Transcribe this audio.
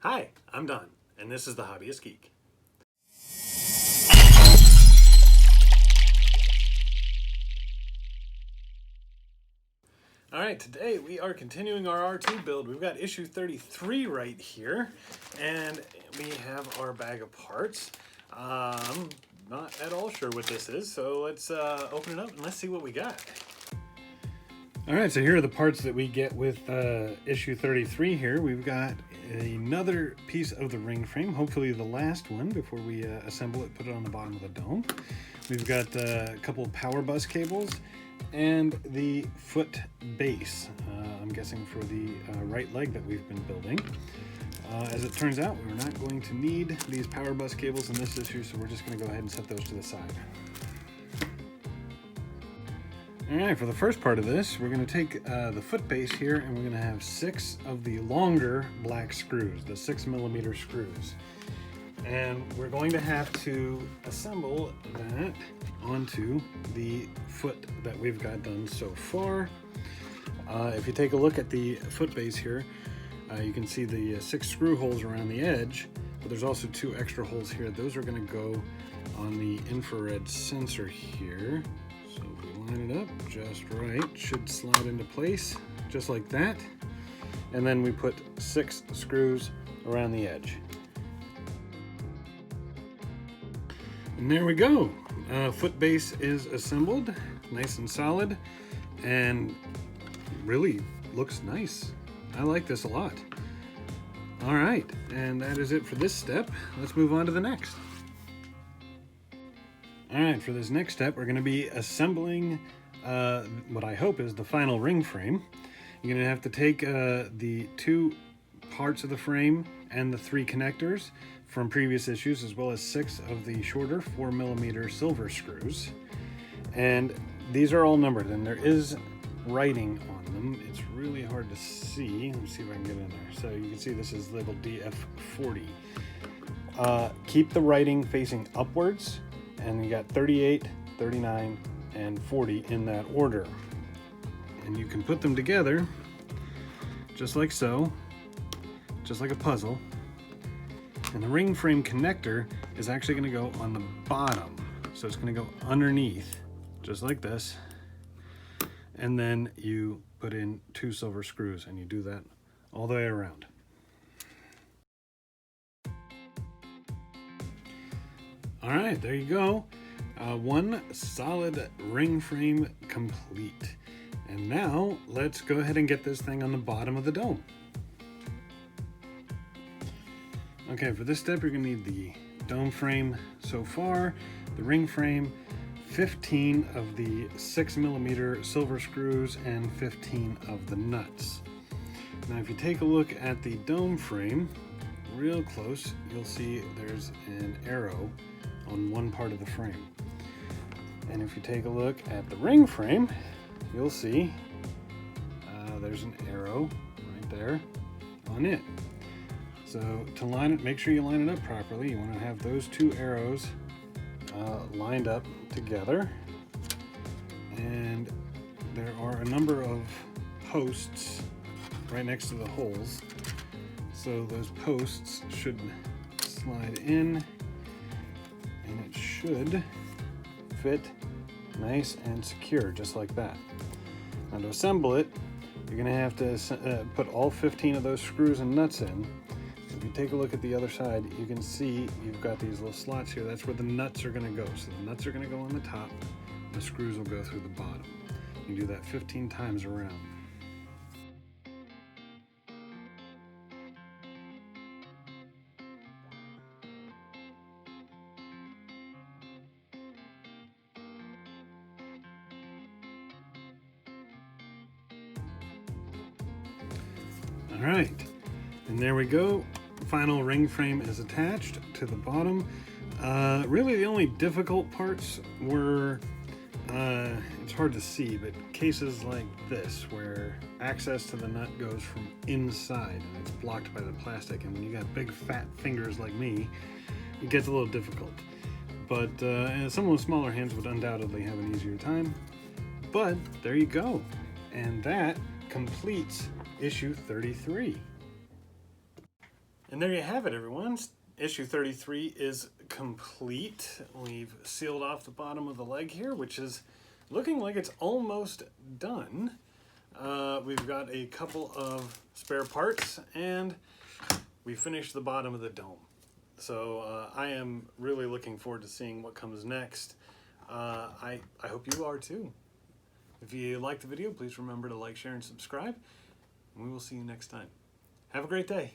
Hi, I'm Don, and this is The Hobbyist Geek. Alright, today we are continuing our R2 build. We've got issue 33 right here, and we have our bag of parts. Not at all sure what this is, so let's open it up and let's see what we got. Alright, so here are the parts that we get with issue 33 here. We've got another piece of the ring frame, hopefully the last one before we assemble it, put it on the bottom of the dome. We've got a couple of power bus cables and the foot base, I'm guessing for the right leg that we've been building. As it turns out, we're not going to need these power bus cables in this issue, so we're just going to go ahead and set those to the side. Alright, for the first part of this, we're going to take the foot base here and we're going to have 6 of the longer black screws, the 6mm screws. And we're going to have to assemble that onto the foot that we've got done so far. If you take a look at the foot base here, you can see the 6 screw holes around the edge, but there's also 2 extra holes here. Those are going to go on the infrared sensor here. So if we line it up just right, should slide into place just like that. And then we put 6 screws around the edge. And there we go. Foot base is assembled, nice and solid, and really looks nice. I like this a lot. All right, and that is it for this step. Let's move on to the next. All right, for this next step, we're going to be assembling what I hope is the final ring frame. You're going to have to take the 2 parts of the frame and the 3 connectors from previous issues, as well as 6 of the shorter 4mm silver screws. And these are all numbered, and there is writing on them. It's really hard to see. Let me see if I can get in there. So you can see this is labeled DF40. Keep the writing facing upwards, and you got 38, 39, and 40 in that order. And you can put them together just like so, just like a puzzle. And the ring frame connector is actually going to go on the bottom. So it's going to go underneath, just like this. And then you put in 2 silver screws, and you do that all the way around. All right, there you go. One solid ring frame complete. And now let's go ahead and get this thing on the bottom of the dome. Okay, for this step, you're gonna need the dome frame so far, the ring frame, 15 of the 6mm silver screws, and 15 of the nuts. Now, if you take a look at the dome frame real close, you'll see there's an arrow on one part of the frame. And if you take a look at the ring frame, you'll see there's an arrow right there on it. So to line it, make sure you line it up properly. You want to have those 2 arrows lined up together. And there are a number of posts right next to the holes. So those posts should slide in, and it should fit nice and secure, just like that. Now to assemble it, you're going to have to put all 15 of those screws and nuts in. If you take a look at the other side, you can see you've got these little slots here. That's where the nuts are going to go. So the nuts are going to go on the top, the screws will go through the bottom. You do that 15 times around. All right, and there we go. Final ring frame is attached to the bottom. Really the only difficult parts were, it's hard to see, but cases like this where access to the nut goes from inside and it's blocked by the plastic, and when you got big fat fingers like me, it gets a little difficult. But someone with smaller hands would undoubtedly have an easier time. But there you go, and that completes issue 33. And there you have it, everyone. Issue 33 is complete. We've sealed off the bottom of the leg here, which is looking like it's almost done. We've got a couple of spare parts, and we finished the bottom of the dome. So I am really looking forward to seeing what comes next. I hope you are too. If you liked the video, please remember to like, share, and subscribe. And we will see you next time. Have a great day.